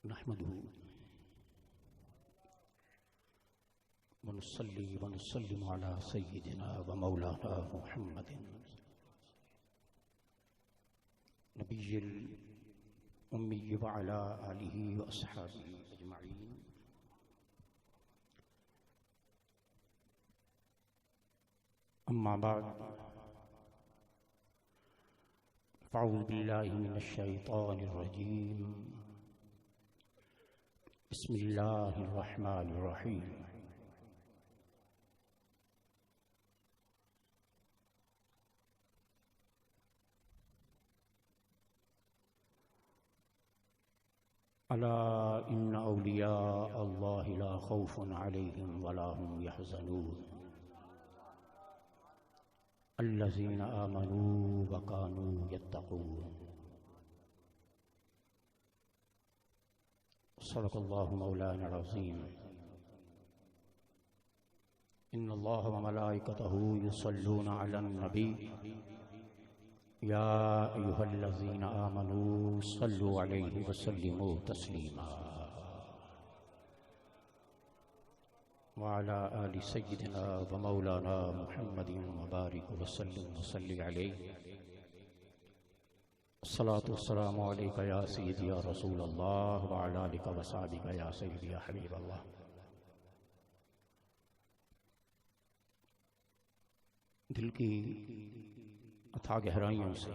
نحمده ونصلي ونسلم على سيدنا ومولانا محمد نبي الأمي وعلى آله وأصحابه أجمعين. أما بعد، فأعوذ بالله من الشيطان الرجيم. بسم الله الرحمن الرحيم. ألا إن أولياء الله لا خوف عليهم ولا هم يحزنون الذين آمنوا وكانوا يتقون. صدق الله مولانا العظيم. إن الله وملائكته يصلون على النبي يا أيها الذين آمنوا صلوا عليه وسلموا تسليما. وعلى آل سيدنا ومولانا محمد وبارك وسلم وصلي عليه. الصلاة والسلام عليك يا سيدي يا رسول الله وعلى آلك وصحبك يا سيدي يا حبيب الله. دل کی اتھا گہرائیوں سے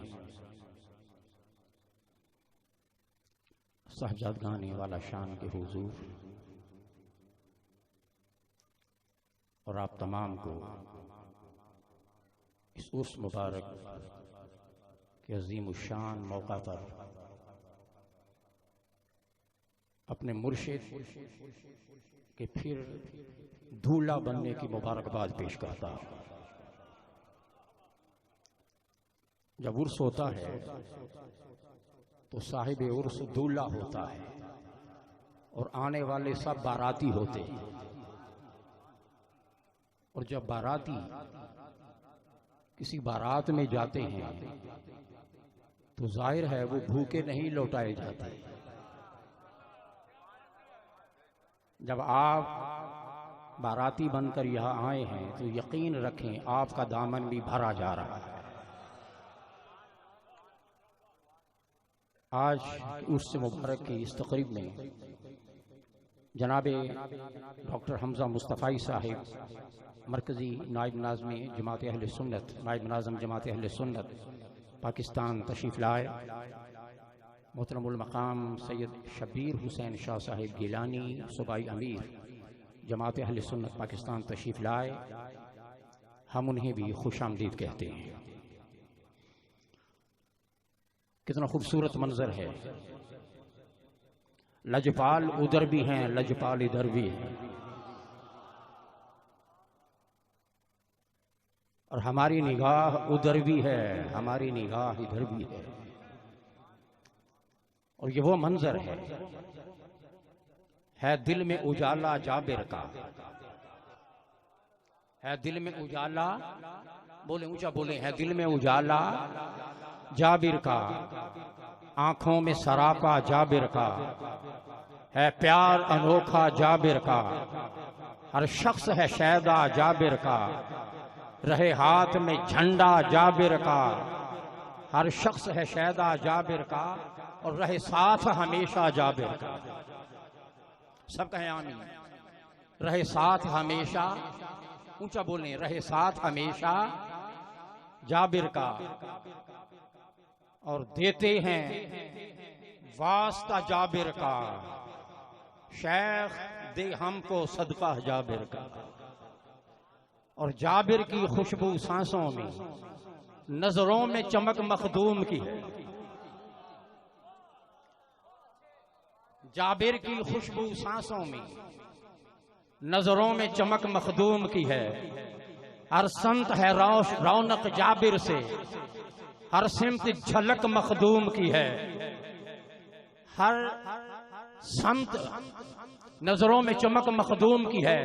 صاحبزادگان والا شان کے حضور اور آپ تمام کو اس عرس مبارک کے عظیم الشان موقع پر اپنے مرشد کے پھر دھولا بننے کی مبارکباد پیش کرتا ہوں. جب عرس ہوتا ہے تو صاحب عرس دولہ ہوتا ہے اور آنے والے سب باراتی ہوتے ہیں. اور جب باراتی کسی بارات میں جاتے ہیں تو ظاہر ہے وہ بھوکے نہیں لوٹائے جاتے. جب آپ باراتی بن کر یہاں آئے ہیں تو یقین رکھیں آپ کا دامن بھی بھرا جا رہا ہے. آج اس سے مبارک کی اس تقریب میں جناب ڈاکٹر حمزہ مصطفی صاحب مرکزی نائب ناظم جماعت اہل سنت نائب ناظم جماعت اہل سنت پاکستان تشریف لائے. محترم المقام سید شبیر حسین شاہ صاحب گیلانی صوبائی امیر جماعت اہل سنت پاکستان تشریف لائے. ہم انہیں بھی خوش آمدید کہتے ہیں. کتنا خوبصورت منظر ہے. لجپال ادھر بھی ہیں، لجپال ادھر بھی ہیں، اور ہماری نگاہ ادھر بھی ہے، ہماری نگاہ ادھر بھی ہے. اور یہ وہ منظر ہے دل میں اجالا جابر کا، ہے دل میں اجالا، بولیں اونچا بولیں، ہے دل میں اجالا جابر کا، آنکھوں میں سراپا جابر کا، ہے پیار انوکھا جابر کا، ہر شخص ہے شیدا جابر کا، رہے ہاتھ میں جھنڈا جابر کا، ہر شخص ہے شیدا جابر کا، اور رہے ساتھ ہمیشہ جابر کا. سب کہیں آمین. رہے ساتھ ہمیشہ، اونچا بولیں، رہے ساتھ ہمیشہ جابر کا، اور دیتے ہیں واسطہ جابر کا. شیخ دے ہم کو صدقہ جابر کا. اور جابر کی خوشبو سانسوں میں، نظروں میں چمک مخدوم کی ہے. جابر کی خوشبو سانسوں میں، نظروں میں چمک مخدوم کی ہے. ہر سمت ہے رونق جابر سے، ہر سمت جھلک مخدوم کی ہے. ہر سمت نظروں میں چمک مخدوم کی ہے.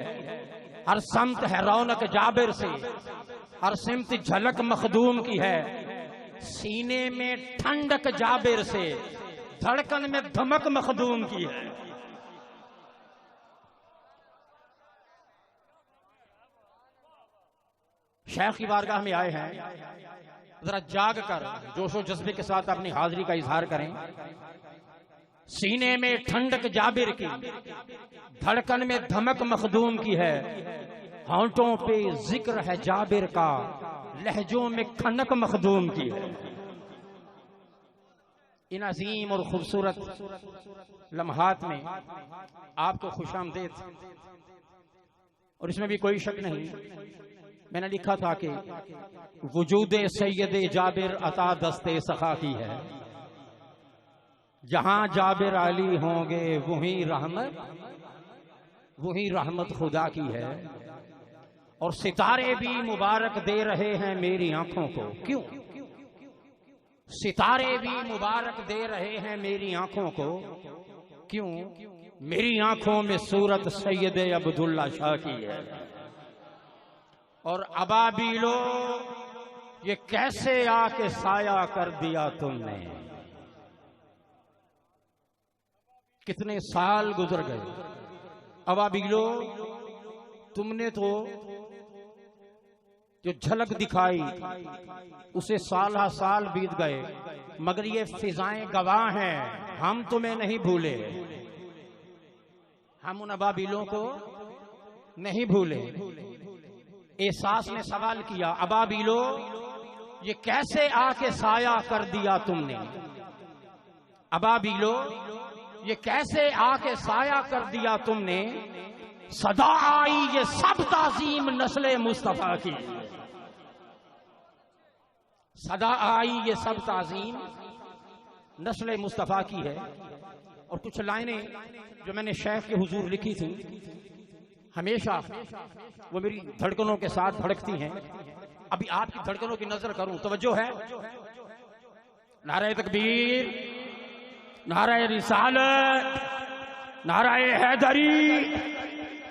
ہر سمت ہے رونق جابر سے، ہر سمت جھلک مخدوم کی ہے. سینے میں ٹھنڈک جابر سے، دھڑکن میں دھمک مخدوم کی ہے۔ شیخ کی بارگاہ میں آئے ہیں، ذرا جاگ کر جوش و جذبے کے ساتھ اپنی حاضری کا اظہار کریں۔ سینے میں ٹھنڈک جابر کی، دھڑکن میں دھمک مخدوم کی ہے، ہونٹوں پہ ذکر ہے جابر کا، لہجوں میں کھنک مخدوم کی ہے۔ ان عظیم اور خوبصورت لمحات میں آپ کو خوش آمدید، اور اس میں بھی کوئی شک نہیں، میں نے لکھا تھا کہ وجود سید جابر عطا دستے سخا کی ہے، جہاں جابر علی ہوں گے وہی رحمت خدا کی ہے، اور ستارے بھی مبارک دے رہے ہیں میری آنکھوں کو۔ کیوں؟ ستارے بھی مبارک دے رہے ہیں میری آنکھوں کو، کیوں؟ میری آنکھوں میں صورت سید عبداللہ شاہ کی ہے۔ اور ابابیلو یہ کیسے آ کے سایہ کر دیا تم نے، کتنے سال گزر گئے ابابیلو، تم نے تو جو جھلک دکھائی اسے سالہ سال بیت گئے، مگر یہ فضائیں گواہ ہیں، ہم تمہیں نہیں بھولے، ہم ان ابابیلوں کو نہیں بھولے۔ احساس نے سوال کیا، ابابیلو یہ کیسے آ کے سایہ کر دیا تم نے، ابابیلو یہ کیسے آ کے سایہ کر دیا تم نے، صدا آئی یہ سب تعظیم نسل مصطفیٰ کی، صدا آئی یہ سب تعظیم نسل مصطفیٰ کی ہے۔ اور کچھ لائنیں جو میں نے شیخ کے حضور لکھی تھیں، ہمیشہ وہ میری دھڑکنوں کے ساتھ دھڑکتی ہیں۔ ابھی آپ کی دھڑکنوں کی نظر کروں، توجہ ہے؟ نعرہ تکبیر، نعرہ رسالت، نعرہ حیدری،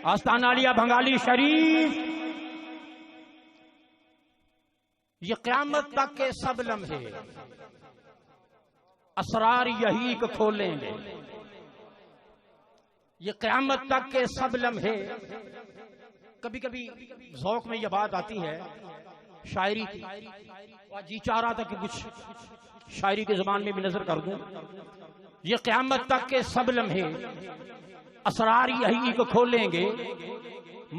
آستانہ علیہ بنگالی شریف۔ یہ قیامت تک کے سب لمحے اسرار یہی کو کھولیں گے، یہ قیامت تک کے سب لمحے۔ کبھی کبھی ذوق میں یہ بات آتی ہے شاعری کی، جی چاہ رہا تھا کہ کچھ شاعری کی زبان میں بھی نظر کر دوں۔ یہ قیامت تک کے سب لمحے اسرار یہی کو کھولیں گے،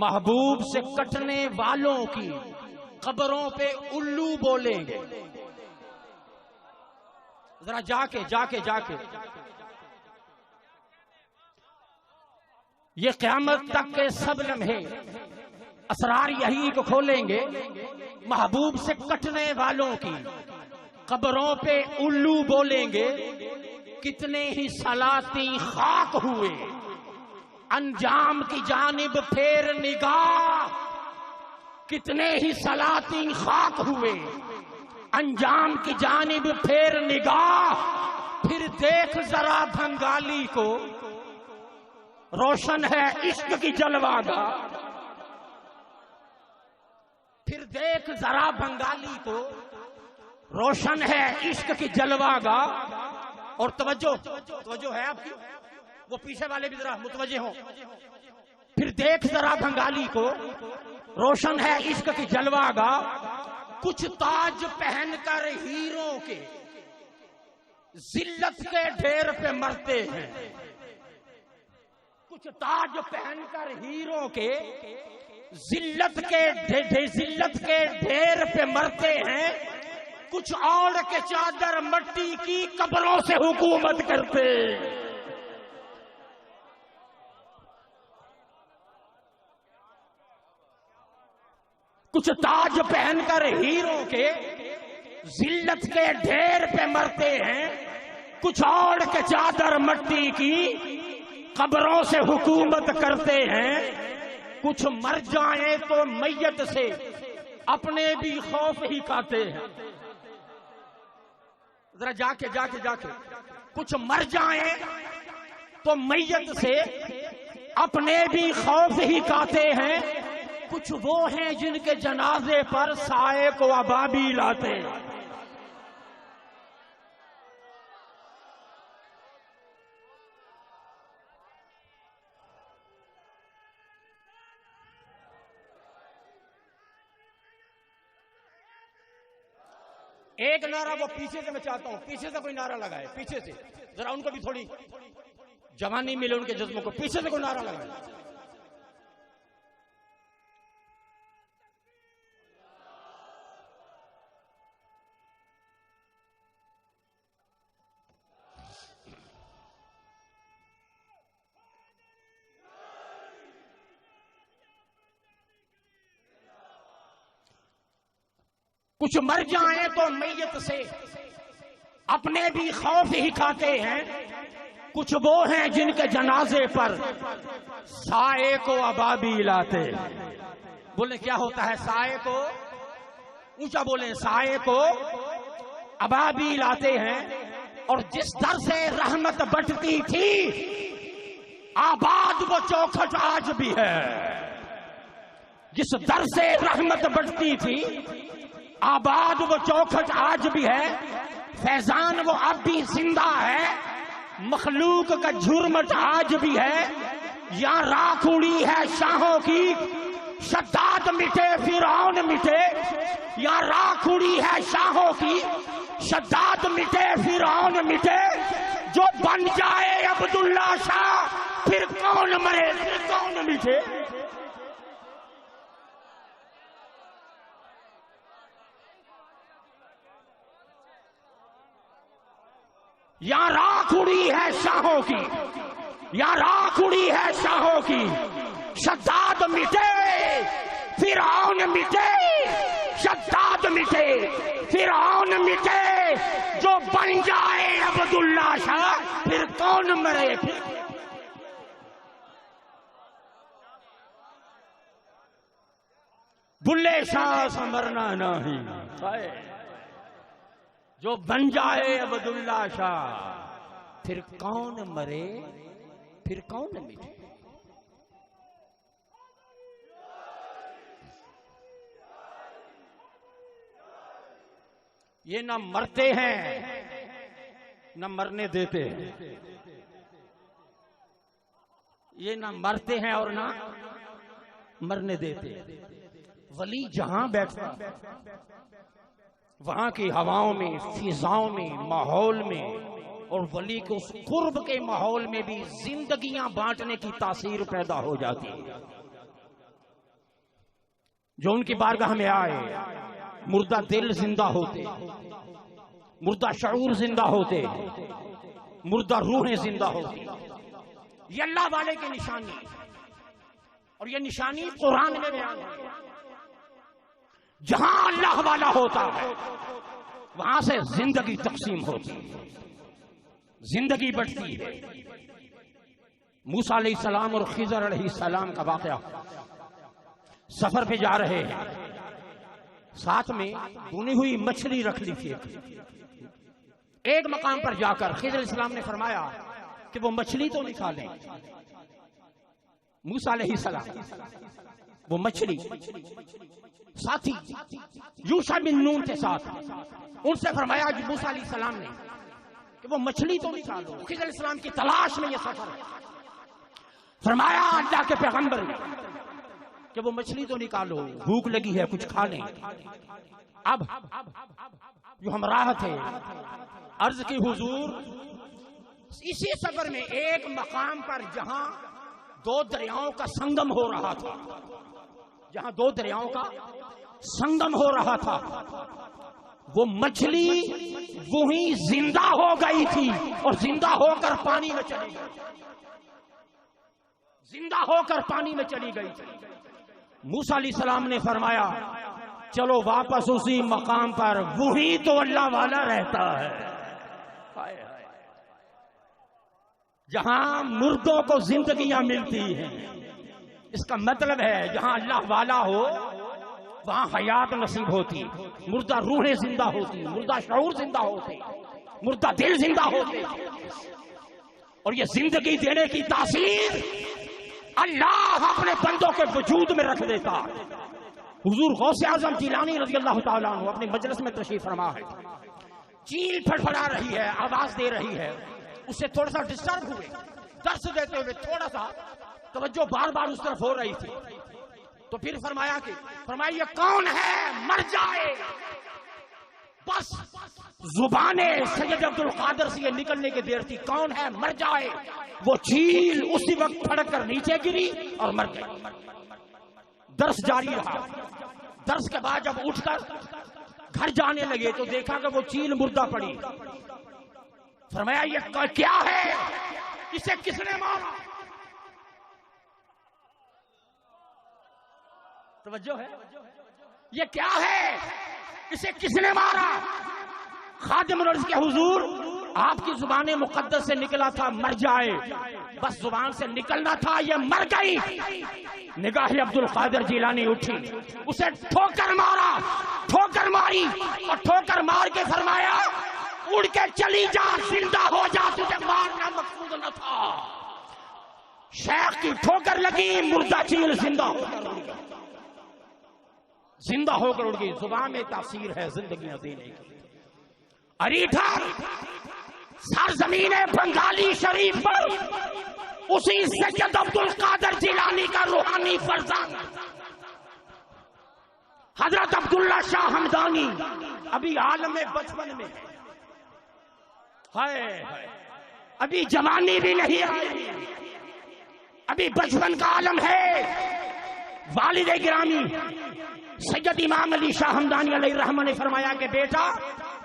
محبوب سے کٹنے والوں کی قبروں پہ الو بولیں گے۔ ذرا جا کے یہ قیامت تک کے سب لمحے اسرار یہی کو کھولیں گے، محبوب سے کٹنے والوں کی قبروں پہ الو بولیں گے۔ کتنے ہی سلاطین خاک ہوئے، انجام کی جانب پھیر نگاہ، کتنے ہی سلاطین خاک ہوئے، انجام کی جانب پھیر نگاہ۔ پھر دیکھ ذرا بنگالی کو، روشن ہے عشق کی جلوہ گاہ۔ پھر دیکھ ذرا بنگالی کو، روشن ہے عشق کی جلوہ گاہ۔ اور توجہ ہے آپ کی، وہ پیچھے والے بھی ذرا متوجہ ہوں۔ پھر دیکھ ذرا بنگالی کو، روشن ہے عشق کی جلوہ گاہ۔ کچھ تاج پہن کر ہیروں کے ذلت کے ڈھیر پہ مرتے ہیں، کچھ تاج پہن کر ہیروں کے ذلت کے ڈھیر پہ مرتے ہیں، کچھ اوڑھ کے چادر مٹی کی قبروں سے حکومت کرتے۔ کچھ تاج پہن کر ہیروں کے ذلت کے ڈھیر پہ مرتے ہیں، کچھ اوڑھ کے چادر مٹی کی قبروں سے حکومت کرتے ہیں۔ کچھ مر جائیں تو میت سے اپنے بھی خوف ہی کھاتے ہیں۔ ذرا جا کے کچھ مر جائیں تو میت سے اپنے بھی خوف ہی کھاتے ہیں۔ کچھ وہ ہیں جن کے جنازے پر سائے کو ابابیل لاتے۔ ایک نعرہ وہ پیچھے سے میں چاہتا ہوں، پیچھے سے کوئی نعرہ لگائے، پیچھے سے ذرا ان کو بھی تھوڑی جوانی ملے ان کے جذبوں کو، پیچھے سے کوئی نعرہ لگائے. کچھ مر جائیں تو میت سے اپنے بھی خوف ہی کھاتے ہیں، کچھ وہ ہیں جن کے جنازے پر سائے کو ابابیل آتے. بولے کیا ہوتا ہے؟ سائے کو اونچا بولیں، سائے کو ابابیل آتے ہیں. اور جس در سے رحمت بٹتی تھی آباد وہ چوکھٹ آج بھی ہے. جس در سے رحمت بٹتی تھی آباد وہ چوکھٹ آج بھی ہے. فیضان وہ اب بھی زندہ ہے، مخلوق کا جھرمٹ آج بھی ہے. یہاں راکھ اڑی ہے شاہوں کی، شداد مٹے فرعون مٹے. یہاں راکھ اڑی ہے شاہوں کی، شداد مٹے فرعون مٹے. جو بن جائے عبداللہ شاہ پھر کون مرے، پھر کون مٹے. یہاں راکھ اڑی ہے شاہوں کی، یہاں راکھ اڑی ہے شاہوں کی. شداد مٹے فرعون مٹے، شداد مٹے فرعون مٹے. جو بن جائے عبداللہ شاہ پھر کون مرے. بلے شاہ سے مرنا نہیں، جو بن جائے عبداللہ شاہ پھر کون مرے، پھر کون مٹے. یہ نہ مرتے ہیں نہ مرنے دیتے ہیں، یہ نہ مرتے ہیں اور نہ مرنے دیتے. ولی جہاں بیٹھتا وہاں کی ہواؤں میں، فضاؤں میں، ماحول میں، اور ولی کو اس قرب کے ماحول میں بھی زندگیاں بانٹنے کی تاثیر پیدا ہو جاتی ہے. جو ان کی بارگاہ میں آئے مردہ دل زندہ ہوتے، مردہ شعور زندہ ہوتے، مردہ روحیں زندہ ہوتی. یہ اللہ والے کی نشانی، اور یہ نشانی قرآن میں بیان ہے. جہاں اللہ والا ہوتا ہے وہاں سے زندگی تقسیم ہوتی، زندگی بڑھتی ہے. موسیٰ علیہ السلام اور خضر علیہ السلام کا واقعہ. سفر پہ جا رہے ہیں، ساتھ میں بنی ہوئی مچھلی رکھ لی تھی. ایک مقام پر جا کر خضر علیہ السلام نے فرمایا کہ وہ مچھلی تو نکالیں. موسیٰ علیہ السلام وہ مچھلی ساتھی یوشع بن نون کے ساتھ ان سے فرمایا موسیٰ علیہ السلام نے کہ وہ مچھلی تو نکالو. خضر علیہ السلام کی تلاش میں یہ سفر ہے. فرمایا اللہ کے پیغمبر نے کہ وہ مچھلی تو نکالو، بھوک لگی ہے، کچھ کھا لیں. اب جو ہم راہ تھے عرض کی حضور اسی سفر میں ایک مقام پر جہاں دو دریاؤں کا سنگم ہو رہا تھا، جہاں دو دریاؤں کا سنگم ہو رہا تھا، وہ مچھلی وہیں زندہ ہو گئی تھی اور زندہ ہو کر پانی میں چلی گئی، زندہ ہو کر پانی میں چلی گئی. موسیٰ علیہ السلام نے فرمایا چلو واپس اسی مقام پر، وہیں تو اللہ والا رہتا ہے. جہاں مردوں کو زندگیاں ملتی ہیں، اس کا مطلب ہے جہاں اللہ والا ہو وہاں حیات نصیب ہوتی، مردہ روحیں زندہ ہوتی، مردہ شعور زندہ ہوتے، مردہ دل زندہ ہوتے. اور یہ زندگی دینے کی تاثیر اللہ اپنے بندوں کے وجود میں رکھ دیتا. حضور غوث اعظم جیلانی رضی اللہ تعالیٰ عنہ اپنے مجلس میں تشریف فرما ہے، چیل پھڑپھڑا رہی ہے، آواز دے رہی ہے. اس سے تھوڑا سا ڈسٹرب ہوئے، درس دیتے ہوئے تھوڑا سا توجہ بار بار اس طرف ہو رہی تھی. تو پھر فرمایا یہ کون ہے مر جائے بس زبان سید عبد القادر سے یہ نکلنے کی دیر تھی، کون ہے مر جائے، وہ چیل اسی وقت پھڑک کر نیچے گری اور مر گئی۔ درس جاری رہا، درس کے بعد جب اٹھ کر گھر جانے لگے تو دیکھا کہ وہ چیل مردہ پڑی۔ فرمایا یہ کیا ہے، اسے کس نے مارا؟ توجہ ہے، یہ کیا ہے، اسے کس نے مارا؟ خادم عرض کے حضور آپ کی زبان مقدس سے نکلا تھا مر جائے، بس زبان سے نکلنا تھا، یہ مر گئی۔ نگاہ عبد القادر جیلانی اٹھی، اسے ٹھوکر مارا، ٹھوکر ماری اور ٹھوکر مار کے فرمایا اڑ کے چلی جا، زندہ ہو جا، تجھے مارنا مقصود نہ تھا۔ شیخ کی ٹھوکر لگی، مردہ چیل زندہ ہو کر اڑ گئی، زندہ ہو کر اڑ گئی۔ زبان میں تاثیر ہے زندگیاں دینے کی۔ اریٹھا سرزمین بنگالی شریف پر اسی سید عبد القادر جیلانی کا روحانی فرزند حضرت عبداللہ شاہ ہمدانی ابھی عالم بچپن میں ہے، ابھی جوانی بھی نہیں آئی، ابھی بچپن کا عالم ہے۔ والد گرامی سید امام علی شاہ ہمدانی علیہ الرحمہ نے فرمایا کہ بیٹا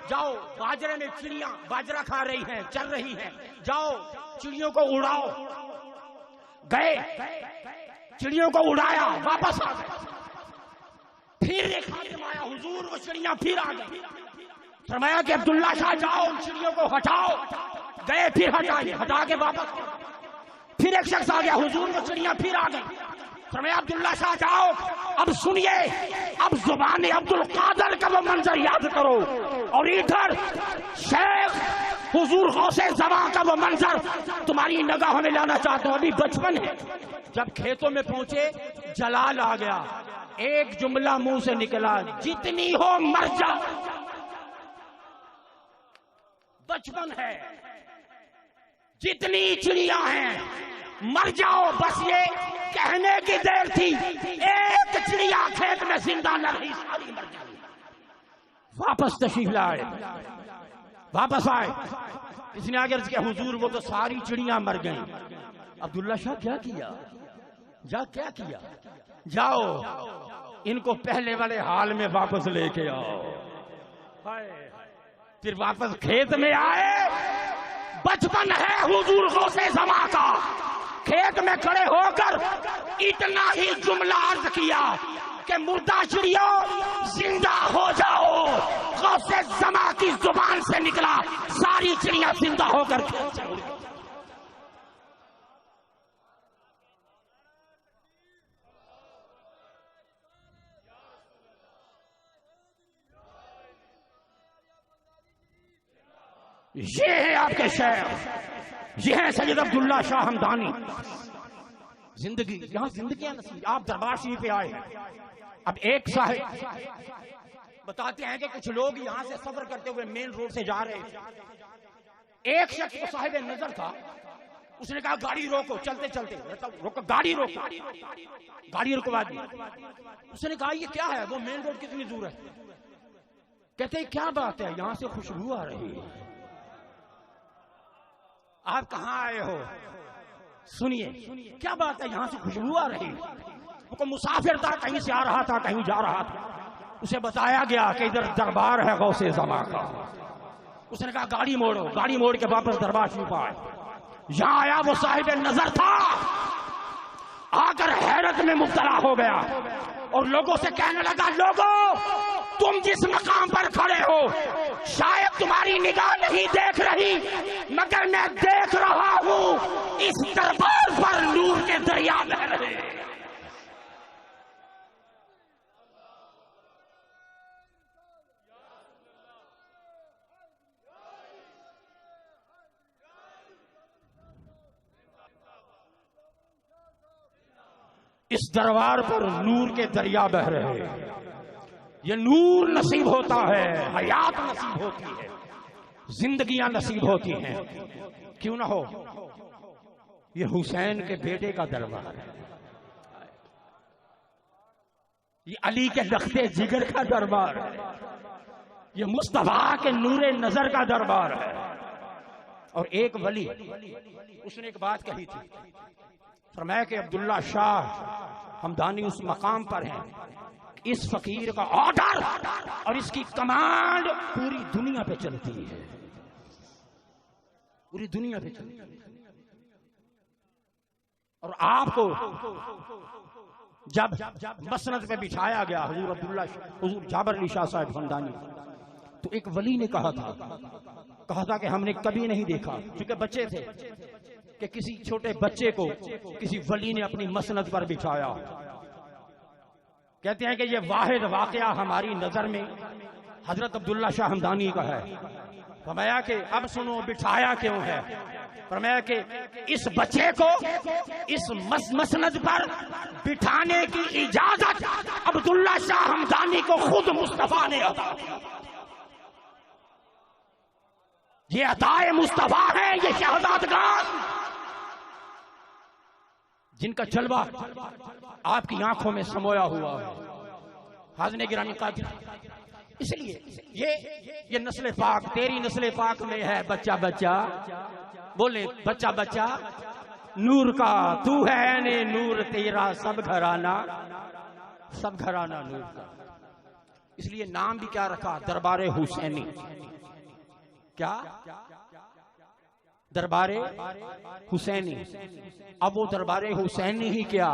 جاؤ، باجرے میں چڑیاں باجرہ کھا رہی ہیں، چل رہی ہیں، جاؤ چڑیوں کو اڑاؤ۔ گئے، چڑیوں کو اڑایا، واپس آ گئے۔ پھر ایک خادم آیا، حضور وہ چڑیاں پھر آ گئی۔ فرمایا کہ عبداللہ شاہ جاؤ ان چڑیوں کو ہٹاؤ۔ گئے، پھر ہٹائے، ہٹا کے واپس آ گئے۔ پھر ایک شخص آ گیا، حضور وہ چڑیاں پھر آ گئی۔ فرمایا عبداللہ شاہ جاؤ، اب سنیے، اب زبان عبد القادر کا وہ منظر یاد کرو، اور ادھر شیخ حضور غوث زمان کا وہ منظر تمہاری نگاہوں میں لانا چاہتا ہوں۔ ابھی بچپن ہے۔ جب کھیتوں میں پہنچے جلال آ گیا، ایک جملہ منہ سے نکلا، جتنی ہو مر جا۔ بچپن ہے، جتنی چڑیاں ہیں مر جاؤ، بس یہ کہنے کی دیر تھی۔ ایک چڑیا کھیت میں زندہ نہ رہی، ساری مر گئی۔ واپس تشریف لائے، واپس آئے، اس نے آگے عرض کیا حضور وہ تو ساری چڑیاں مر گئیں۔ عبداللہ شاہ کیا کیا؟ کیا کیا؟ جاؤ ان کو پہلے والے حال میں واپس لے کے آؤ۔ پھر واپس کھیت میں آئے، بچپن ہے حضور غوث زمان کا، کھیت میں کھڑے ہو کر اتنا ہی جملہ عرض کیا کہ مردہ چڑیوں زندہ ہو جاؤ۔ غوث زمان کی زبان سے نکلا، ساری چڑیاں زندہ ہو کر کھیت سے اڑ گئی۔ یہ ہے آپ کے شیخ، یہ ہے سید عبداللہ شاہ ہمدانی۔ زندگی یہاں زندگیاں نصیب۔ آپ دربار شریف پہ آئے ہیں، اب ایک صاحب بتاتے ہیں کہ کچھ لوگ یہاں سے سفر کرتے ہوئے مین روڈ سے جا رہے ہیں، ایک شخص کو صاحب نظر تھا، اس نے کہا گاڑی روکو، چلتے چلتے روکو، گاڑی روکو، گاڑی رکوا دی۔ اس نے کہا یہ کیا ہے، وہ مین روڈ کتنی دور ہے؟ کہتے ہیں کیا بات ہے، یہاں سے خوشبو آ رہی ہے۔ آپ کہاں آئے ہو؟ سنیے کیا بات ہے، یہاں سے خوشبو آ رہی ہے۔ وہ کوئی مسافر تھا، کہیں سے آ رہا تھا، کہیں جا رہا تھا۔ اسے بتایا گیا کہ ادھر دربار ہے غوث زمان کا۔ اس نے کہا گاڑی موڑو، گاڑی موڑ کے واپس دربار شریف آئے۔ یہاں آیا، وہ صاحب نظر تھا، آ کر حیرت میں مبتلا ہو گیا اور لوگوں سے کہنے لگا لوگوں تم جس مقام پر کھڑے ہو شاید تمہاری نگاہ نہیں دیکھ رہی، مگر میں دیکھ رہا ہوں اس دربار پر نور کے دریا بہ رہے ہیں۔ اس دربار پر نور کے دریا بہ رہے ہیں۔ یہ نور نصیب ہوتا ہے، حیات نصیب ہوتی ہے، زندگیاں نصیب ہوتی ہیں، کیوں نہ ہو۔ یہ حسین کے بیٹے کا دربار ہے، یہ علی کے لخت جگر کا دربار ہے، یہ مصطفیٰ کے نور نظر کا دربار ہے. اور ایک ولی اس نے ایک بات کہی تھی، فرمایا کہ عبداللہ شاہ ہمدانی اس مقام پر ہیں، اس فقیر کا آرڈر اور اس کی کمانڈ پوری دنیا پہ چلتی ہے، پوری دنیا پہ چلتی ہے. اور آپ کو جب مسند پہ بٹھایا گیا حضور جابر علی شاہ صاحب ہمدانی، تو ایک ولی نے کہا تھا کہ ہم نے کبھی نہیں دیکھا، کیونکہ بچے تھے، کہ کسی چھوٹے بچے کو کسی ولی نے اپنی مسند پر بٹھایا. کہتے ہیں کہ یہ واحد واقعہ ہماری نظر میں حضرت عبداللہ شاہ ہمدانی کا ہے. فرمایا کہ اب سنو بٹھایا کیوں ہے؟ فرمایا کہ اس بچے کو اس مسند پر بٹھانے کی اجازت عبداللہ شاہ ہمدانی کو خود مصطفیٰ نے عطا کی. یہ عطائے مصطفیٰ ہے، یہ شہزادگان جن کا جلوہ آپ کی آنکھوں میں سمویا ہوا ہے. حاضرین گرامی قادر، اس لیے یہ نسل پاک، تیری نسل پاک میں ہے بچہ بچہ، بولے بچہ بچہ نور کا، تو ہے نے نور تیرا سب گھرانہ نور کا. اس لیے نام بھی کیا رکھا؟ دربار حسینی. کیا؟ دربار حسینی. اب وہ دربار حسینی ہی کیا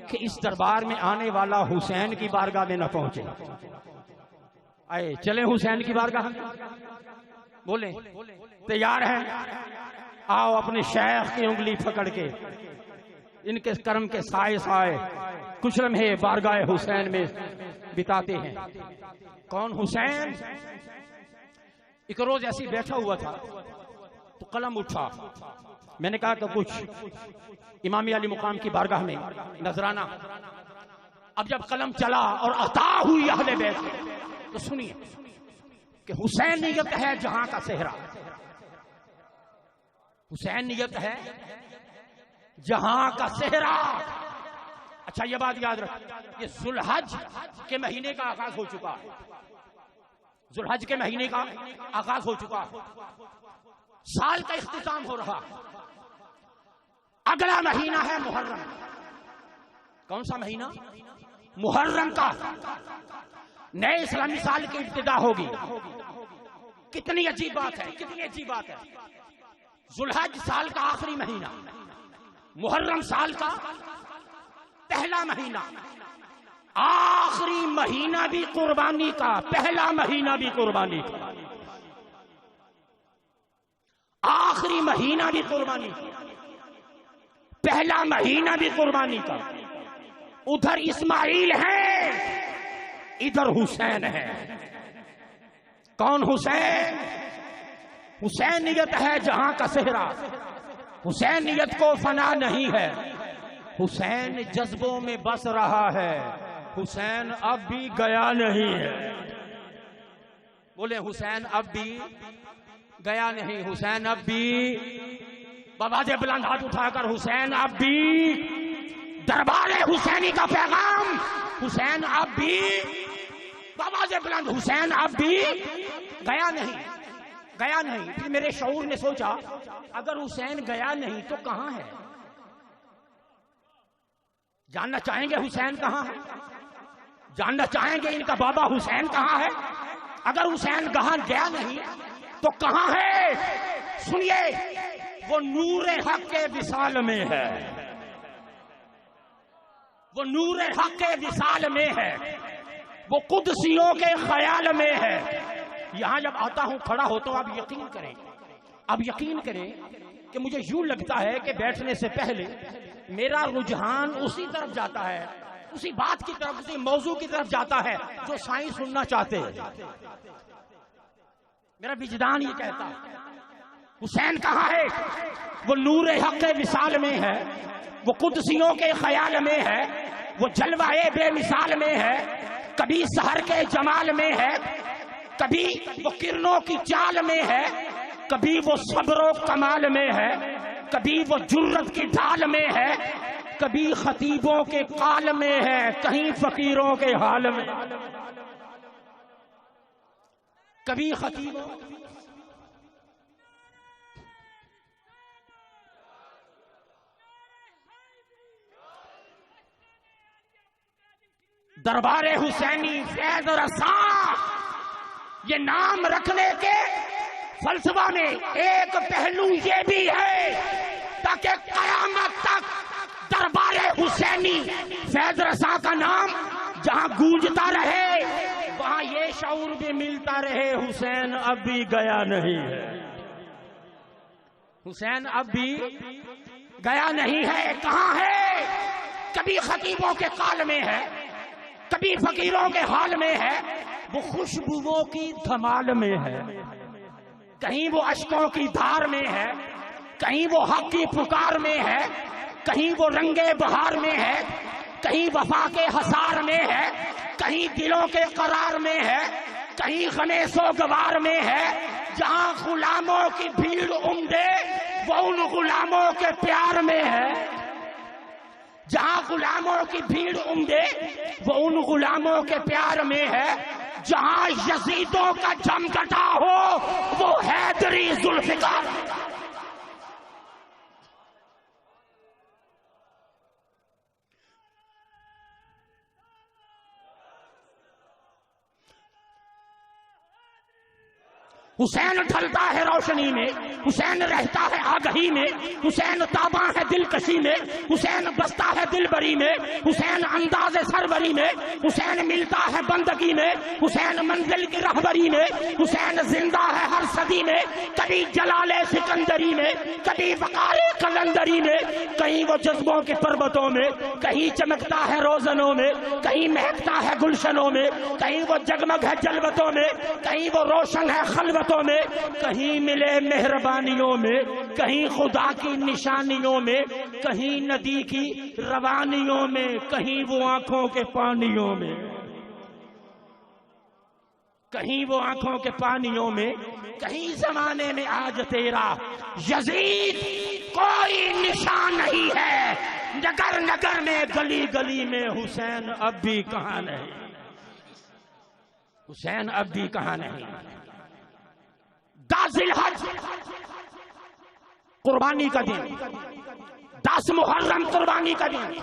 کہ اس دربار میں آنے والا حسین کی بارگاہ میں نہ پہنچے. آئے چلیں حسین کی بارگاہ میں، بولیں تیار ہیں؟ آؤ اپنے شیخ کی انگلی پکڑ کے ان کے کرم کے سائے کچھ لمحے بارگاہ حسین میں بتاتے ہیں. کون حسین؟ ایک روز ایسی بیٹھا ہوا تھا تو قلم اٹھا، میں نے کہا کہ کچھ امام علی مقام کی بارگاہ میں نذرانہ. اب جب قلم چلا اور عطا ہوئی اہل بیت تو سنیے کہ حسینیت ہے جہاں کا صحرا، حسینیت ہے جہاں کا صحرا. اچھا یہ بات یاد رکھ، یہ ذوالحج کے مہینے کا آغاز ہو چکا ہے، ذوالحج کے مہینے کا آغاز ہو چکا ہے، سال کا اختتام ہو رہا. اگلا مہینہ ہے محرم. کون سا مہینہ؟ محرم کا. نئے اسلامی سال کی ابتدا ہوگی. کتنی عجیب بات ہے، کتنی عجیب بات ہے. ذوالحج سال کا آخری مہینہ، محرم سال کا پہلا مہینہ، آخری مہینہ بھی قربانی کا، پہلا مہینہ بھی قربانی کا، آخری مہینہ بھی قربانی کا، پہلا مہینہ بھی قربانی کا. ادھر اسماعیل ہے، ادھر حسین ہے. کون حسین؟ حسینیت ہے جہاں کا صحرا. حسینیت کو فنا نہیں ہے، حسین جذبوں میں بس رہا ہے، حسین اب بھی گیا نہیں ہے. بولے حسین اب بھی گیا نہیں، حسین اب بھی، بآواز بلند ہاتھ اٹھا کر حسین اب بھی، دربار حسینی کا پیغام، حسین اب بھی، بآواز بلند حسین اب بھی گیا نہیں، گیا نہیں. پھر میرے شعور نے سوچا اگر حسین گیا نہیں تو کہاں ہے؟ جاننا چاہیں گے حسین کہاں ہے؟ جاننا چاہیں گے ان کا بابا حسین کہاں ہے؟ اگر حسین کہاں گیا نہیں تو کہاں ہے؟ سنیے، وہ نور حق کے وصال میں ہے، وہ نور حق کے وصال میں ہے، وہ قدسیوں کے خیال میں ہے. یہاں جب آتا ہوں کھڑا ہوتا ہوں، اب یقین کریں، اب یقین کریں کہ مجھے یوں لگتا ہے کہ بیٹھنے سے پہلے میرا رجحان اسی طرف جاتا ہے، اسی بات کی طرف، اسی موضوع کی طرف جاتا ہے جو سائنس سننا چاہتے ہیں. میرا وجدان یہ کہتا ہے حسین کہاں ہے؟ وہ نور حق کے وصال میں ہے، وہ قدسیوں کے خیال میں ہے، وہ جلوہ بے مثال میں ہے، کبھی سحر کے جمال میں ہے، کبھی وہ کرنوں کی چال میں ہے، کبھی وہ صبر و کمال میں ہے، کبھی وہ جرت کی ڈھال میں ہے، کبھی خطیبوں کے قال میں ہے، کہیں فقیروں کے حال میں. کبھی خطیبوں دربار حسینی فیض رساں یہ نام رکھنے کے فلسفہ میں ایک پہلو یہ بھی ہے تاکہ قیامت تک دربار حسینی فیض رساں کا نام جہاں گونجتا رہے وہاں یہ شعور بھی ملتا رہے حسین اب بھی گیا نہیں ہے، حسین اب بھی گیا نہیں ہے۔ کہاں ہے؟ کبھی خطیبوں کے قال میں ہے، کبھی فقیروں کے حال میں ہے، وہ خوشبوؤں کی دھمال میں ہے، کہیں وہ اشکوں کی دھار میں ہے، کہیں وہ حق کی پکار میں ہے، کہیں وہ رنگے بہار میں ہے، کہیں وفا کے حصار میں ہے، کہیں دلوں کے قرار میں ہے، کہیں خمیس و گوار میں ہے۔ جہاں غلاموں کی بھیڑ عمدے وہ ان غلاموں کے پیار میں ہے، جہاں غلاموں کی بھیڑ عمدے وہ ان غلاموں کے پیار میں ہے۔ جہاں یزیدوں کا جم گٹا ہو وہ حیدری ذوالفقار۔ حسین ڈھلتا ہے روشنی میں، حسین رہتا ہے آگہی میں، حسین تاباں ہے دلکشی میں، حسین بستا ہے دل بری میں، حسین انداز سربری میں، حسین ملتا ہے بندگی میں، حسین منزل کی رہبری میں، حسین زندہ ہے ہر صدی میں، کبھی جلال سکندری میں، کبھی وقار قلندری میں، کہیں وہ جذبوں کے پربتوں میں، کہیں چمکتا ہے روزنوں میں، کہیں مہکتا ہے گلشنوں میں، کہیں وہ جگمگ ہے جلوتوں میں، کہیں وہ روشن ہے خلوتوں میں، کہیں ملے مہربانیوں میں، کہیں خدا کی نشانیوں میں، کہیں ندی کی روانیوں میں، کہیں وہ آنکھوں کے پانیوں میں، کہیں وہ آنکھوں کے پانیوں میں، کہیں زمانے میں آج تیرا یزید کوئی نشان نہیں ہے، نگر نگر میں گلی گلی میں حسین اب بھی کہاں نہیں، حسین اب بھی کہاں نہیں۔ 10 ذی الحج قربانی کا دن، 10 محرم قربانی کا دن،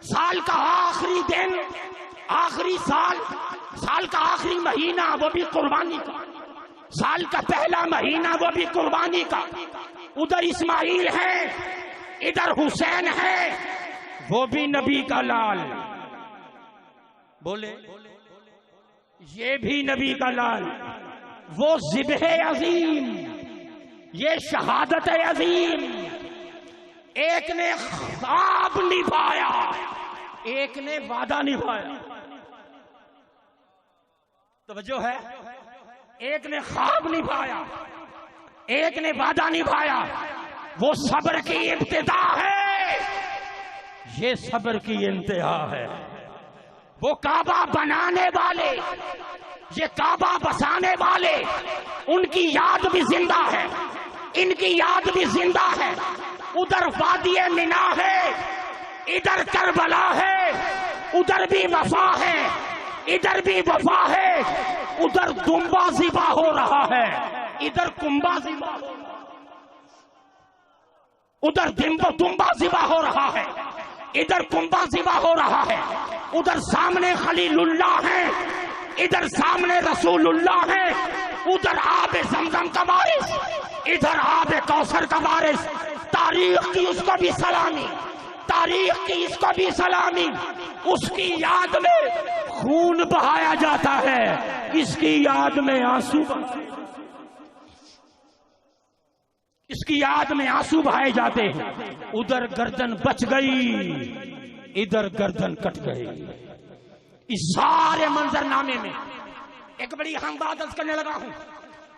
سال کا آخری دن، آخری سال کا آخری مہینہ وہ بھی قربانی کا، سال کا پہلا مہینہ وہ بھی قربانی کا۔ ادھر اسماعیل ہے، ادھر حسین ہے، وہ بھی نبی کا لال، بولے یہ بھی نبی کا لال، وہ ذبح عظیم، یہ شہادت عظیم۔ ایک نے خواب نبھایا، ایک نے وعدہ نبھایا، توجہ ہے، ایک نے خواب نبھایا، ایک نے وعدہ نبھایا۔ وہ صبر کی ابتدا ہے، یہ صبر کی انتہا ہے۔ وہ کعبہ بنانے والے، یہ کعبہ بسانے والے، ان کی یاد بھی زندہ ہے، ان کی یاد بھی زندہ ہے۔ ادھر وادی منا ہے، ادھر کربلا ہے، ادھر بھی وفا ہے، ادھر بھی وفا ہے۔ ادھر دمبا ذبح ہو رہا ہے، ادھر کنبا ذبح ہو رہا ہے، ادھر دمبا ذبح ہو رہا ہے، ادھر کنبا ذبح ہو رہا ہے۔ ادھر سامنے خلیل اللہ ہے، ادھر سامنے رسول اللہ ہے۔ ادھر آب زمزم کا وارث، ادھر آب کوثر کا وارث۔ تاریخ کی اس کو بھی سلامی، تاریخ کی اس کو بھی سلامی۔ اس کی یاد میں خون بہایا جاتا ہے، اس کی یاد میں آنسو، اس کی یاد میں آنسو بہائے جاتے ہیں۔ ادھر گردن بچ گئی، ادھر گردن کٹ گئی۔ اس سارے منظر نامے میں ایک بڑی اہم بات عرض کرنے لگا ہوں۔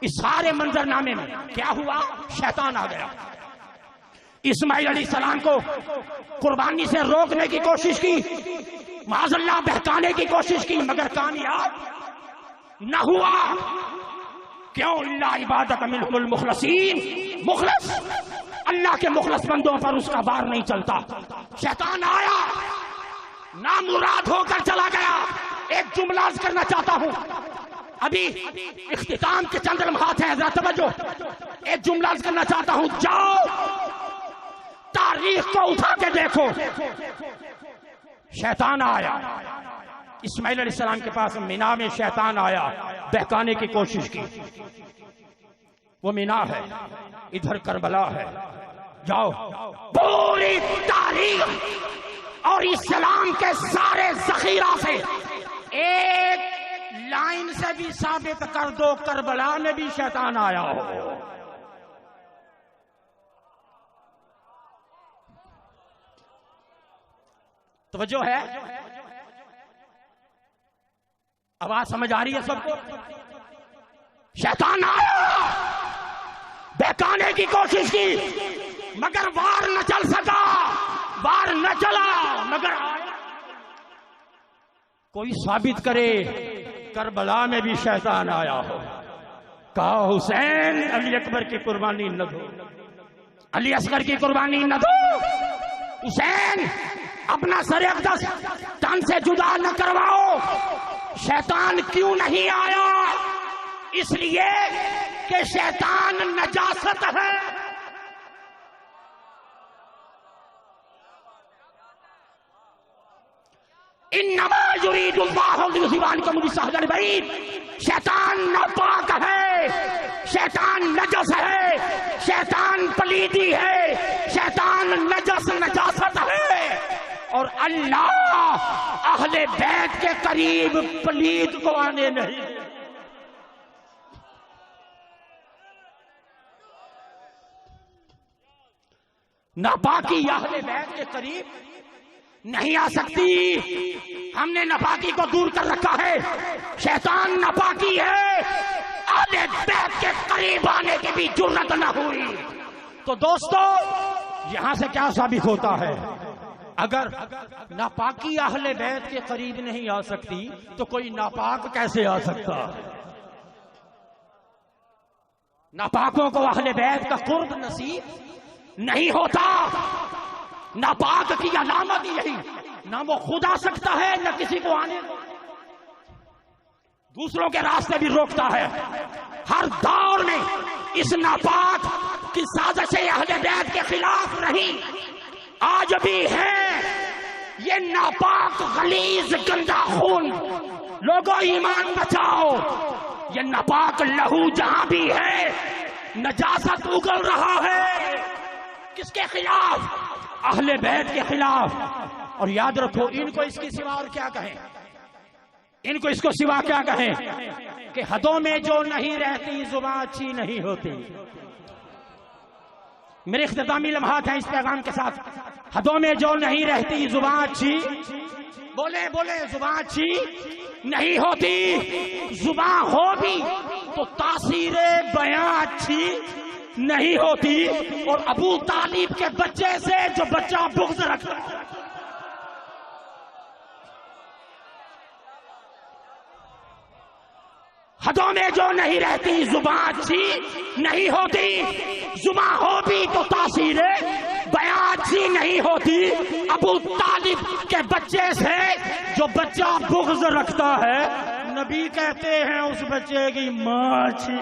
اس سارے منظر نامے میں کیا ہوا؟ شیطان آ گیا، اسماعیل علیہ السلام کو قربانی سے روکنے کی کوشش کی، معاذ اللہ بہکانے کی کوشش کی، مگر کامیاب نہ ہوا۔ کیوں؟ اللہ عبادک منہم المخلصین، مخلص اللہ کے مخلص بندوں پر اس کا بار نہیں چلتا۔ شیطان آیا، نامراد ہو کر چلا گیا۔ ایک جملہ عرض کرنا چاہتا ہوں، ابھی اختتام کے چند لمحات ہیں، ذرا توجہ، ایک جملہ عرض کرنا چاہتا ہوں. جاؤ تاریخ کو اٹھا کے دیکھو. شیطان آیا اسماعیل علیہ السلام کے پاس، مینا میں شیطان آیا، بہکانے کی کوشش کی. وہ مینا ہے، ادھر کربلا ہے. جاؤ پوری تاریخ اور اسلام کے سارے ذخیرہ سے ایک لائن سے بھی ثابت کر دو کربلا میں بھی شیطان آیا ہو. توجہ ہے؟ آواز سمجھ آ رہی ہے سب کو؟ شیطان آیا، بہکانے کی کوشش کی، مگر وار نہ چل سکا، وار نہ چلا، مگر آیا. کوئی ثابت کرے کربلا میں بھی شیطان آیا ہو. کہا حسین علی اکبر کی قربانی نہ دو، علی اصغر کی قربانی نہ دو. حسین اپنا سر اقدس تن سے جدا نہ کرواؤ. شیطان کیوں نہیں آیا؟ اس لیے کہ شیطان نجاست ہے. انما یرید اللہ لیذھب عنکم الرجس البعید. شیطان ناپاک ہے، شیطان نجس ہے، شیطان پلیدی ہے، شیطان نجس نجاست ہے. اور اللہ اہل بیت کے قریب پلید کو آنے نہیں. ناپاکی اہل بیت کے قریب نہیں آ سکتی. ہم نے ناپاکی کو دور کر رکھا ہے. شیطان ناپاکی ہے، اہل بیت کے قریب آنے کی بھی جرت نہ ہوئی. تو دوستو یہاں سے کیا ثابت ہوتا ہے؟ اگر ناپاکی اہل بیت کے قریب نہیں آ سکتی تو کوئی ناپاک کیسے آ سکتا؟ ناپاکوں کو اہل بیت کا قرب نصیب نہیں ہوتا. ناپاک کی علامت یہی، نہ وہ خود آ سکتا ہے نہ کسی کو آنے، دوسروں کے راستے بھی روکتا ہے. ہر دور میں اس ناپاک کی سازشیں اہل بیت کے خلاف نہیں، آج بھی ہے. یہ ناپاک غلیظ گندا خون، لوگوں ایمان بچاؤ. یہ ناپاک لہو جہاں بھی ہے، نجاست اگل رہا ہے. کس کے خلاف؟ اہل بیت کے خلاف. اور یاد رکھو ان کو اس کی سوا اور کیا کہیں، ان کو اس کو سوا کیا کہیں کہ حدوں میں جو نہیں رہتی زبان اچھی نہیں ہوتی. میرے اختتامی لمحات ہیں اس پیغام کے ساتھ. حدوں میں جو نہیں رہتی زبان اچھی، بولے بولے زبان اچھی نہیں ہوتی. زبان ہو بھی تو تاثیر بیان اچھی نہیں ہوتی. اور ابو طالب کے بچے سے جو بچہ بغض رکھتا ہے، حدوں میں جو نہیں رہتی زبان اچھی نہیں ہوتی. زبان ہو بھی تو تاثیر بیان اچھی نہیں ہوتی. ابو طالب کے بچے سے جو بچہ بغض رکھتا ہے، نبی کہتے ہیں اس بچے کی ماں اچھی.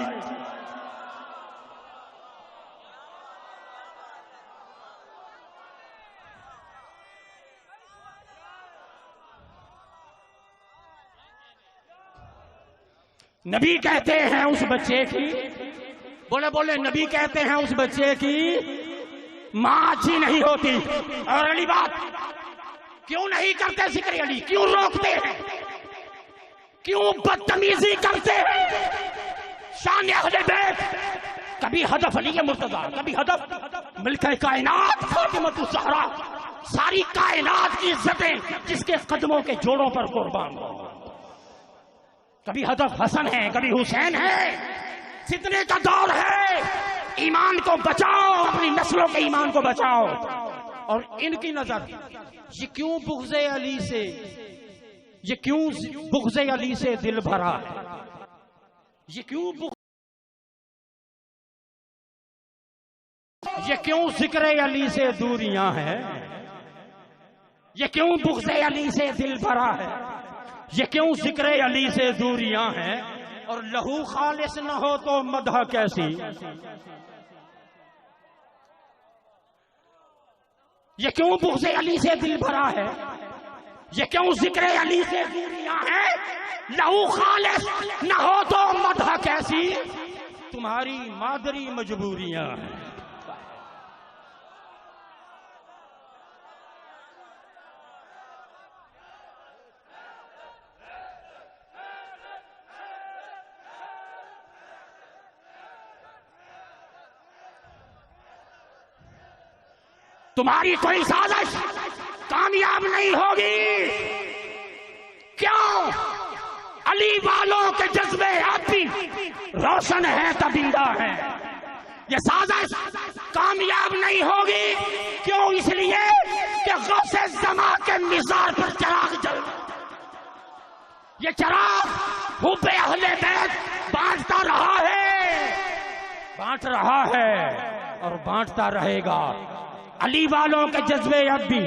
نبی کہتے ہیں اس بچے کی، بولے بولے نبی کہتے ہیں اس بچے کی ماں اچھی نہیں ہوتی. اور علی بات کیوں نہیں کرتے ذکر علی؟ کیوں روکتے ہیں؟ کیوں بدتمیزی کرتے ہیں؟ شان اہل بیت. کبھی ہدف علی مرتضیٰ، کبھی ہدف ملکہ کائنات فاطمۃ الزہرا، ساری کائنات کی عزتیں جس کے قدموں کے جوڑوں پر قربان ہو. کبھی ہدف حسن ہے، کبھی حسین ہے. فتنے کا دور ہے، ایمان کو بچاؤ، اپنی نسلوں کے ایمان کو بچاؤ. اور ان کی نظر یہ کیوں بغض علی سے، یہ کیوں بغض علی سے دل بھرا ہے، یہ کیوں یہ کیوں ذکر علی سے دوریاں ہیں، یہ کیوں بغض علی سے دل بھرا ہے، یہ کیوں ذکر علی سے دوریاں ہیں. اور لہو خالص نہ ہو تو مدح کیسی؟ یہ کیوں بغض علی سے دل بھرا ہے؟ یہ کیوں ذکر علی سے دوریاں ہیں؟ لہو خالص نہ ہو تو مدح کیسی؟ تمہاری مادری مجبوریاں ہیں۔ تمہاری کوئی سازش کامیاب نہیں ہوگی۔ کیوں؟ علی والوں کے جذبے اب بھی روشن ہیں، تابندہ ہیں۔ یہ سازش کامیاب نہیں ہوگی۔ کیوں؟ اس لیے کہ غوث زمان کے مزار پر چراغ جل یہ چراغ حب اہل بیت بانٹتا رہا ہے، بانٹ رہا ہے اور بانٹتا رہے گا۔ علی والوں کے جذبے اب بھی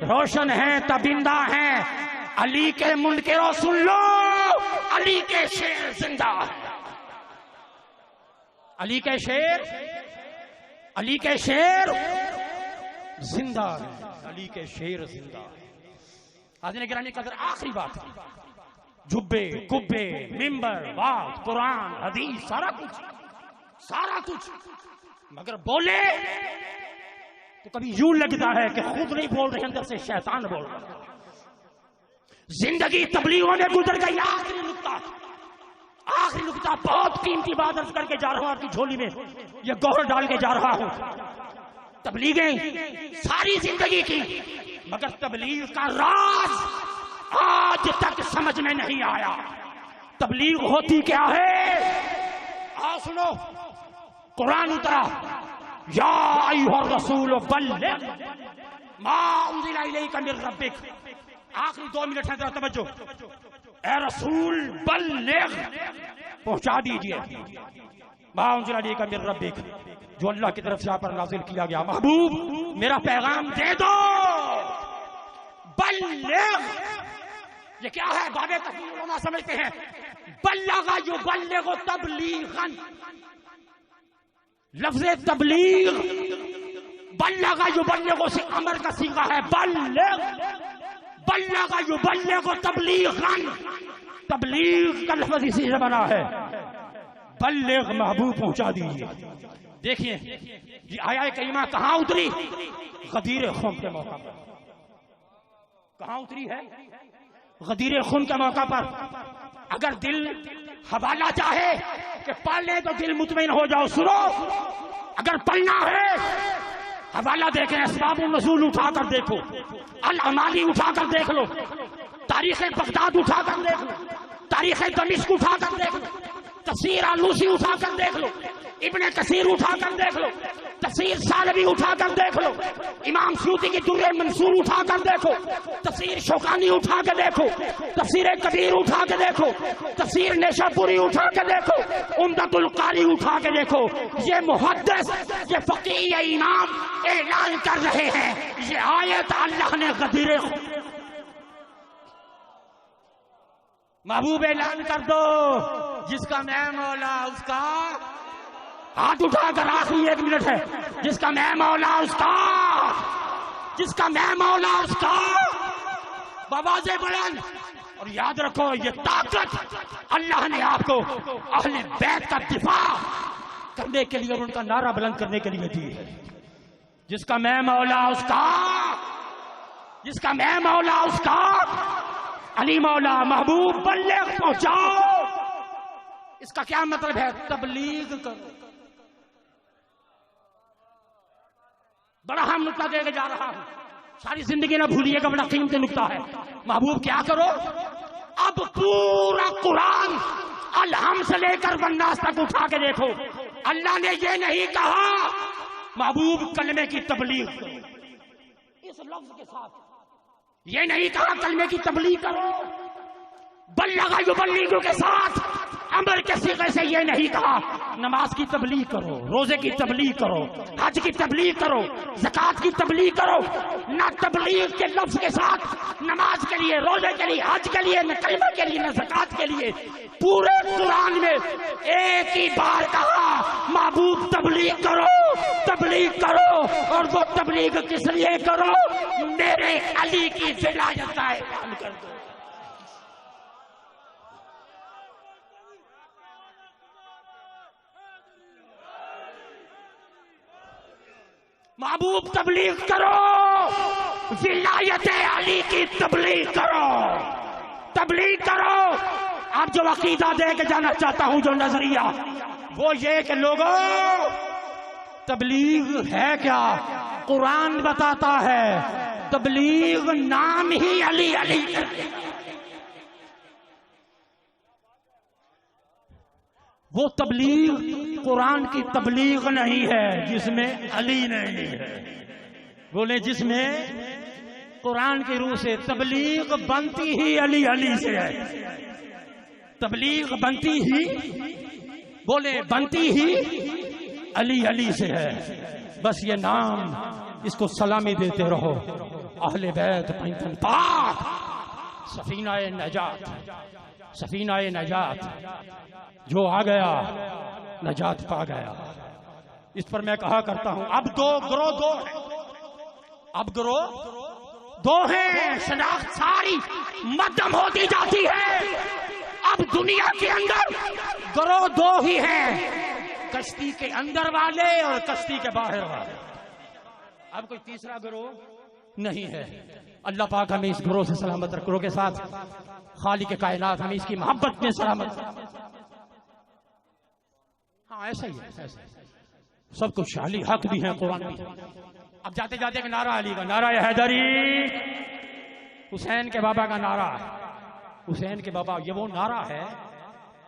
روشن ہیں، تابندہ ہیں۔ علی کے منکروں سن لو، علی کے شیر زندہ ہے۔ علی کے شیر، علی کے شیر زندہ ہے، علی کے شیر زندہ ہے۔ حاضرین گرامی قدر، آخری بات، جبے کبے ممبر واعظ قرآن حدیث سارا کچھ مگر بولے تو کبھی یوں لگتا ہے کہ خود نہیں بول رہے، اندر سے شیطان بول رہا ہے۔ زندگی تبلیغوں میں گزر گئی۔ آخری نقطہ بہت قیمتی بات عرض کر کے جا رہا ہوں، آپ کی جھولی میں یہ گوہر ڈال کے جا رہا ہوں۔ تبلیغیں ساری زندگی کی، مگر تبلیغ کا راز آج تک سمجھ میں نہیں آیا۔ تبلیغ ہوتی کیا ہے؟ آؤ سنو، قرآن اترا، یا ایھا الرسول بلغ ما انزل الیک من ربک۔ آخری 2 منٹ ہے، ذرا توجہ۔ اے رسول بلغ، پہنچا دیجئے ما انزل الیک من ربک، جو اللہ کی طرف سے آپ پر نازل کیا گیا۔ محبوب میرا پیغام دے دو۔ بلغ یہ کیا ہے؟ باب تفسیر علماء سمجھتے ہیں بلغ یبلغ تبلیغا۔ لفظ تبلیغ بلغ یبلغ سے امر کا صیغہ ہے۔ بلغ یبلغ تبلیغا، تبلیغ کا لفظ اسی سے بنا ہے۔ بلغ محبوب پہنچا دیجیے۔ دیکھیے یہ آیہ کریمہ کہاں اتری؟ غدیر خون کے موقع پر۔ کہاں اتری ہے؟ غدیر خون کے موقع پر۔ اگر دل حوالہ چاہے کہ پڑھ لیں تو دل مطمئن ہو جاؤ، سنو۔ اگر پڑھنا ہے حوالہ دیکھیں، اسباب النزول اٹھا کر دیکھو، الامالی اٹھا کر دیکھ لو، تاریخ بغداد اٹھا کر دیکھ لو، تاریخ دمشق اٹھا کر دیکھ لو، تفسیر آلوسی اٹھا کر دیکھ لو، ابن کثیر اٹھا کر دیکھ لو، تفسیر سالبی اٹھا کر دیکھ لو، امام سیوطی کی در منصور اٹھا کر دیکھو، تفسیر شوکانی اٹھا کے دیکھو، تفسیر کبیر اٹھا کے دیکھو، تفسیر نیشاپوری اٹھا کے دیکھو، عمدۃ القاری اٹھا کے دیکھو۔ یہ محدث، یہ فقیہ، یہ امام اعلان کر رہے ہیں یہ آیت اللہ نے غدیر محبوب اعلان کر دو، جس کا میں مولا اس کا، ہاتھ اٹھا کر، آخری 1 منٹ ہے، جس کا میں مولا اس کا، جس کا میں مولا اس کا، بآواز بلند۔ اور یاد رکھو یہ طاقت اللہ نے آپ کو اہل بیت کا دفاع کرنے کے لیے اور ان کا نعرہ بلند کرنے کے لیے دی ہے۔ جس کا میں مولا اس کا، جس کا میں مولا اس کا، علی مولا محبوب بلغ پہنچاؤ۔ اس کا کیا مطلب ہے؟ تبلیغ کرو۔ بڑا اہم نقطہ دے کے جا رہا ہوں، ساری زندگی نہ بھولیے گا، بڑا قیمتی نقطہ ہے۔ محبوب کیا کرو؟ اب پورا قرآن الحم سے لے کر والناس تک اٹھا کے دیکھو، اللہ نے یہ نہیں کہا محبوب کلمے کی تبلیغ کرو اس لفظ کے ساتھ، یہ نہیں کہا کلمے کی تبلیغ کرو بلغ یبلغ کے ساتھ، امر کے صیغے سے یہ نہیں کہا نماز کی تبلیغ کرو، روزے کی تبلیغ کرو، حج کی تبلیغ کرو، زکوٰۃ کی تبلیغ کرو۔ نہ تبلیغ کے لفظ کے ساتھ نماز کے لیے، روزے کے لیے، حج کے لیے، نہ کلمہ کے لیے، نہ زکوٰۃ کے لیے پورے قرآن میں ایک ہی بار کہا معبود تبلیغ کرو، تبلیغ کرو، اور وہ تبلیغ کس لیے کرو؟ میرے علی کی ولایت کا اعلان کر دو۔ محبوب تبلیغ کرو، ولایت علی کی تبلیغ کرو، تبلیغ کرو۔ اب جو عقیدہ دے کے جانا چاہتا ہوں، جو نظریہ، وہ یہ کہ لوگوں تبلیغ ہے کیا؟ قرآن بتاتا ہے تبلیغ نام ہی علی علی کرتے، وہ تبلیغ قرآن کی تبلیغ نہیں ہے جس میں علی نہیں ہے۔ بولے جس میں قرآن کی روح سے تبلیغ بنتی ہی علی علی سے ہے، تبلیغ بنتی ہی، بولے بنتی ہی علی علی سے ہے۔ بس یہ نام، اس کو سلامی دیتے رہو۔ اہل بیت پنجتن پاک، سفینہ نجات، سفینہ نجات، جو آ گیا نجات پا گیا۔ اس پر میں کہا کرتا ہوں اب گروہ دو ہیں، اب گروہ دو ہیں، شناخت ساری مدھم ہوتی جاتی ہے۔ اب دنیا کے اندر گروہ دو ہی ہیں، کشتی کے اندر والے اور کشتی کے باہر والے، اب کوئی تیسرا گروہ نہیں ہے۔ اللہ پاک ہمیں اس گروہ سے سلامت رکھ، گروہ کے ساتھ خالق کائنات ہمیں اس کی محبت میں سلامت رکھ۔ ہاں ایسا ہی ہے، ایسا سب کچھ علی حق بھی ہیں، قرآن بھی۔ اب جاتے جاتے کہ نعرہ علی کا، نعرہ حیدری، حسین کے بابا کا نعرہ ہے، حسین کے بابا، یہ وہ نعرہ ہے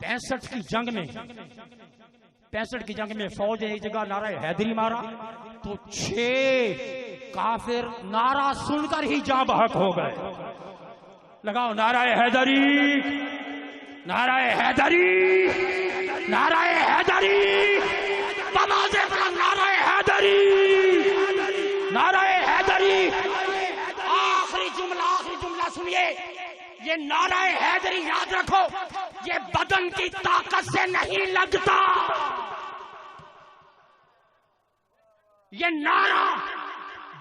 65 کی جنگ میں، 65 کی جنگ میں فوج نے ایک جگہ نعرہ حیدری مارا تو 6 کافر نعرہ سن کر ہی جاں بحق ہو گئے۔ لگاؤ نعرہ حیدری، نعرہ حیدری، نعرہ حیدری، بمازے پر نعرہ حیدری، نعرہ حیدری۔ آخری جملہ سنیے، یہ نعرہ حیدری یاد رکھو، یہ بدن کی طاقت سے نہیں لگتا، یہ نعرہ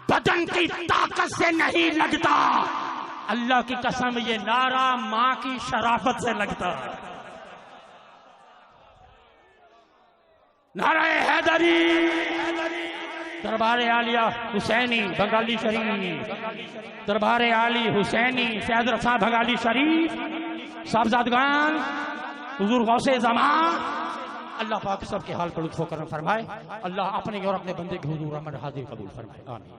بدن کی طاقت سے نہیں لگتا، اللہ کی قسم یہ نعرہ ماں کی شرافت سے لگتا ہے۔ نعرہ حیدری، دربار عالیہ حسینی بنگالی شریف، دربار عالی حسینی سید رضا بنگالی شریف، صاحبزادگان، حضور غوث زمان، اللہ پاک سب کے حال پر لطف و کرم فرمائے۔ اللہ اپنے اور اپنے بندے کے حضور رحمت حاضر قبول فرمائے، آمین۔